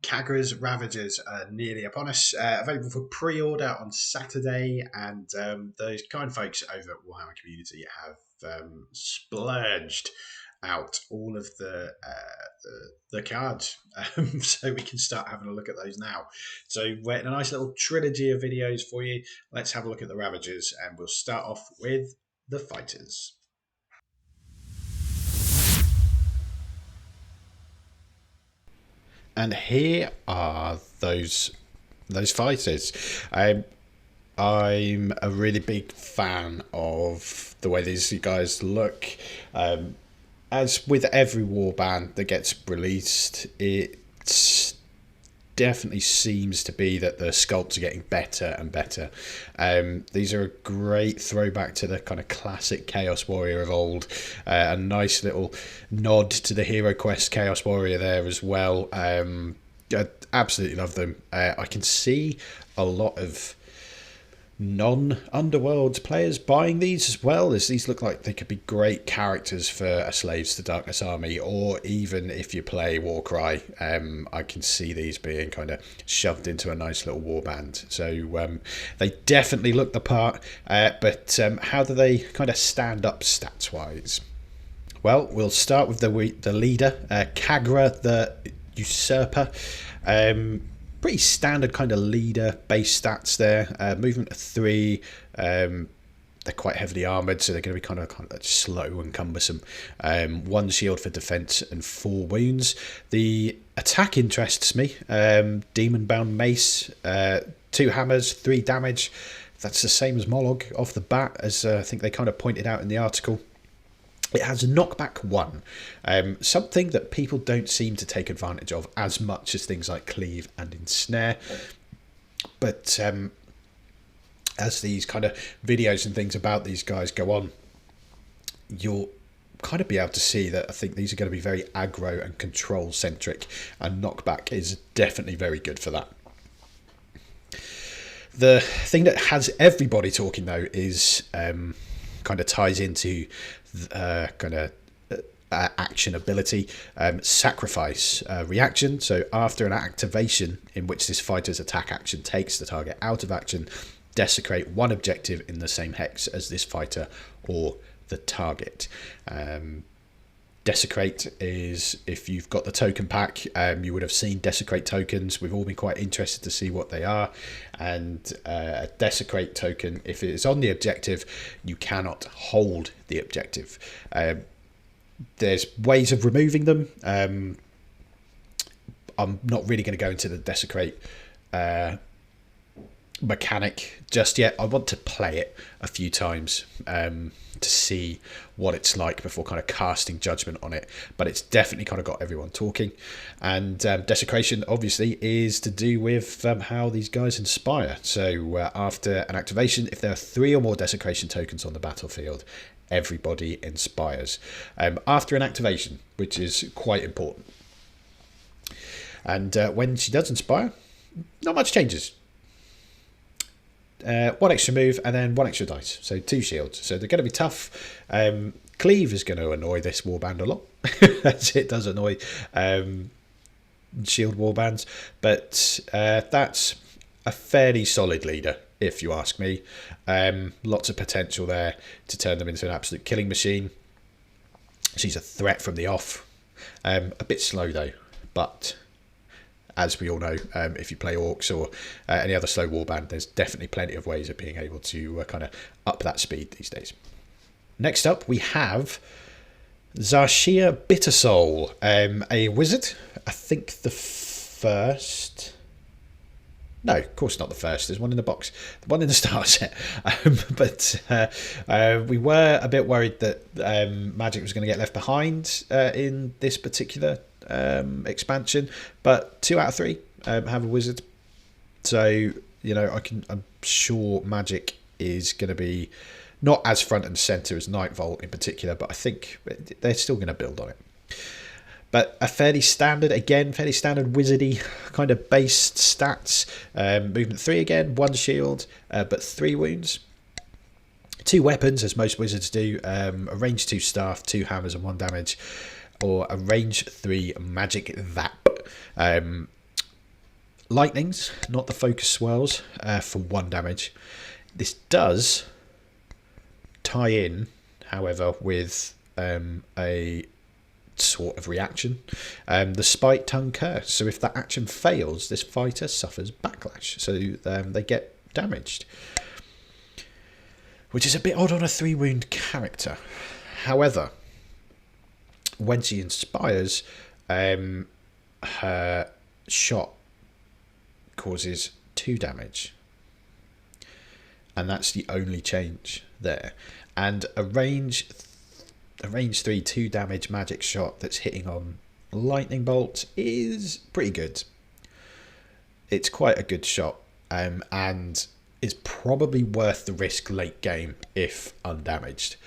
Khagras Ravagers are nearly upon us. Available for pre-order on Saturday, and those kind folks over at Warhammer Community have splurged out all of the cards, so we can start having a look at those now. So we're in a nice little trilogy of videos for you. Let's have a look at the Ravagers, and we'll start off with the fighters. And here are those fighters. I'm a really big fan of the way these guys look. As with every warband that gets released, it definitely seems to be that the sculpts are getting better and better. These are a great throwback to the kind of classic Chaos Warrior of old. A nice little nod to the Hero Quest Chaos Warrior there as well. I absolutely love them. I can see a lot of non-Underworlds players buying these as well, as these look like they could be great characters for a Slaves to Darkness army, or even if you play Warcry, I can see these being kind of shoved into a nice little warband. So they definitely look the part, but how do they kind of stand up stats wise? Well, we'll start with the leader, Khagra the Usurper. Pretty standard kind of leader base stats there. Movement of 3. They're quite heavily armoured, so they're going to be kind of slow and cumbersome. 1 shield for defence and 4 wounds. The attack interests me. Demon bound mace, 2 hammers, 3 damage. That's the same as Mollog off the bat, as I think they kind of pointed out in the article. It has a knockback 1, something that people don't seem to take advantage of as much as things like cleave and ensnare. But as these kind of videos and things about these guys go on, you'll kind of be able to see that I think these are going to be very aggro and control centric, and knockback is definitely very good for that. The thing that has everybody talking though is kind of ties into kind of action ability, sacrifice reaction. So after an activation in which this fighter's attack action takes the target out of action, desecrate 1 objective in the same hex as this fighter or the target. Desecrate is, if you've got the token pack, you would have seen desecrate tokens. We've all been quite interested to see what they are. And a desecrate token, if it is on the objective, you cannot hold the objective. There's ways of removing them. I'm not really going to go into the desecrate mechanic just yet. I want to play it a few times to see what it's like before kind of casting judgment on it, but it's definitely kind of got everyone talking. And desecration obviously is to do with how these guys inspire. So after an activation, if there are 3 or more desecration tokens on the battlefield, everybody inspires after an activation, which is quite important. And when she does inspire, not much changes. 1 extra move and then 1 extra dice, so 2 shields. So they're going to be tough. Cleave is going to annoy this warband a lot, as it does annoy shield warbands, but that's a fairly solid leader, if you ask me. Lots of potential there to turn them into an absolute killing machine. She's a threat from the off. A bit slow though, but as we all know, if you play Orcs or any other slow warband, there's definitely plenty of ways of being able to kind of up that speed these days. Next up, we have Zarshia Bittersoul, a wizard. I think the first... No, of course not the first. There's one in the box. The one in the starter set. But we were a bit worried that Magic was going to get left behind in this particular expansion, but 2 out of 3 have a wizard. So you know, I'm sure Magic is going to be not as front and center as Nightvolt in particular, but I think they're still going to build on it. But a fairly standard wizardy kind of based stats. Movement 3 again, 1 shield, but 3 wounds. 2 weapons, as most wizards do. A range 2 staff, 2 hammers and 1 damage. Or a range 3 magic zap. lightnings, not the focus swirls, for 1 damage. This does tie in, however, with a sort of reaction, the spike tongue curse. So if that action fails, this fighter suffers backlash, so they get damaged, which is a bit odd on a 3 wound character. However, when she inspires, her shot causes 2 damage, and that's the only change there. And a range 3 2 damage magic shot that's hitting on lightning bolt is pretty good. It's quite a good shot, and is probably worth the risk late game if undamaged.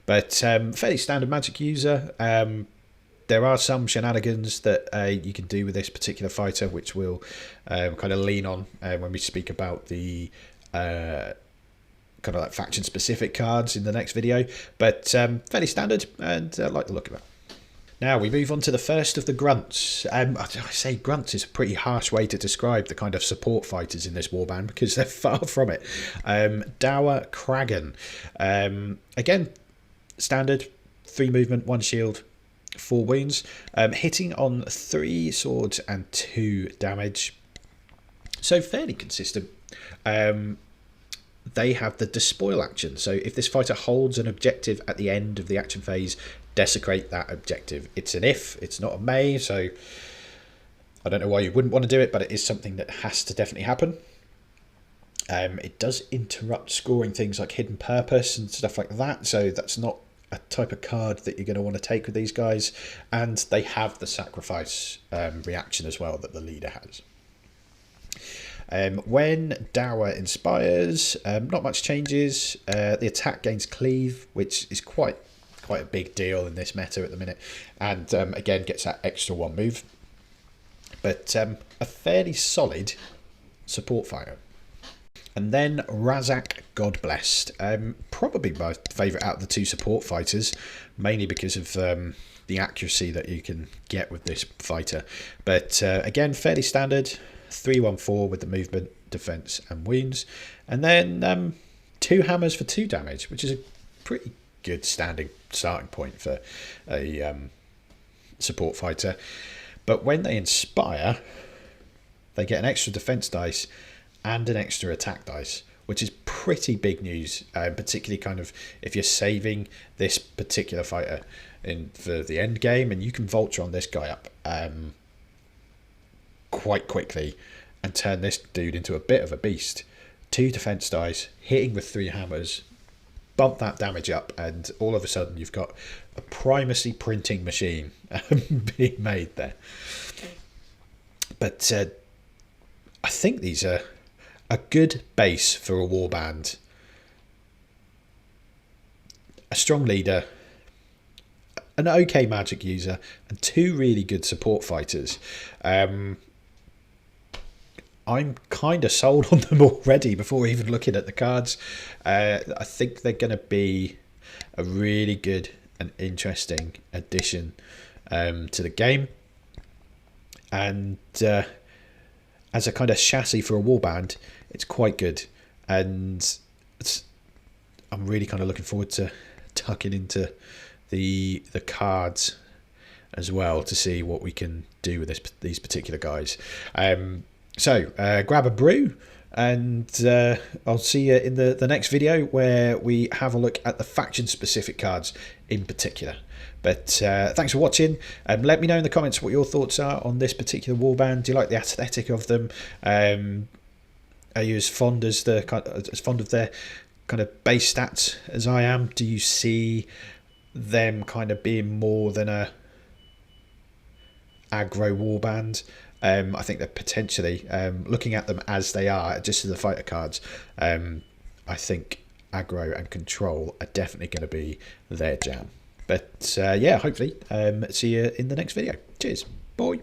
But fairly standard magic user. There are some shenanigans that you can do with this particular fighter, which we'll kind of lean on when we speak about the kind of like faction specific cards in the next video. But fairly standard, and I like the look of it. Now we move on to the first of the grunts. I say grunts is a pretty harsh way to describe the kind of support fighters in this warband, because they're far from it. Dour Kragan. Again, standard, 3 movement, 1 shield, 4 wounds. Hitting on 3 swords and 2 damage. So fairly consistent. They have the despoil action. So if this fighter holds an objective at the end of the action phase, desecrate that objective. It's an if, it's not a may, so I don't know why you wouldn't want to do it, but it is something that has to definitely happen. It does interrupt scoring things like hidden purpose and stuff like that, so that's not a type of card that you're going to want to take with these guys. And they have the sacrifice reaction as well that the leader has. When Dour inspires, not much changes. The attack gains cleave, which is quite a big deal in this meta at the minute, and again gets that extra 1 move. But a fairly solid support fighter. And then Razak Godblessed, probably my favourite out of the 2 support fighters, mainly because of the accuracy that you can get with this fighter. But again, fairly standard, 3-1-4 with the movement, defense, and wounds, and then 2 hammers for 2 damage, which is a pretty good starting point for a support fighter. But when they inspire, they get an extra defense dice and an extra attack dice, which is pretty big news, particularly kind of if you're saving this particular fighter for the end game, and you can vulture on this guy up quite quickly and turn this dude into a bit of a beast. 2 defense dice, hitting with 3 hammers, bump that damage up, and all of a sudden you've got a primacy printing machine being made there. But I think these are a good base for a warband. A strong leader, an okay magic user, and 2 really good support fighters. I'm kind of sold on them already before even looking at the cards. I think they're going to be a really good and interesting addition to the game. And as a kind of chassis for a warband, it's quite good. And I'm really kind of looking forward to tucking into the cards as well to see what we can do with these particular guys. So grab a brew, and I'll see you in the next video where we have a look at the faction specific cards in particular. But thanks for watching. Let me know in the comments what your thoughts are on this particular warband. Do you like the aesthetic of them? Are you as fond of their kind of base stats as I am? Do you see them kind of being more than a aggro warband? I think that potentially, looking at them as they are, just as the fighter cards, I think aggro and control are definitely going to be their jam. But yeah, hopefully see you in the next video. Cheers. Bye.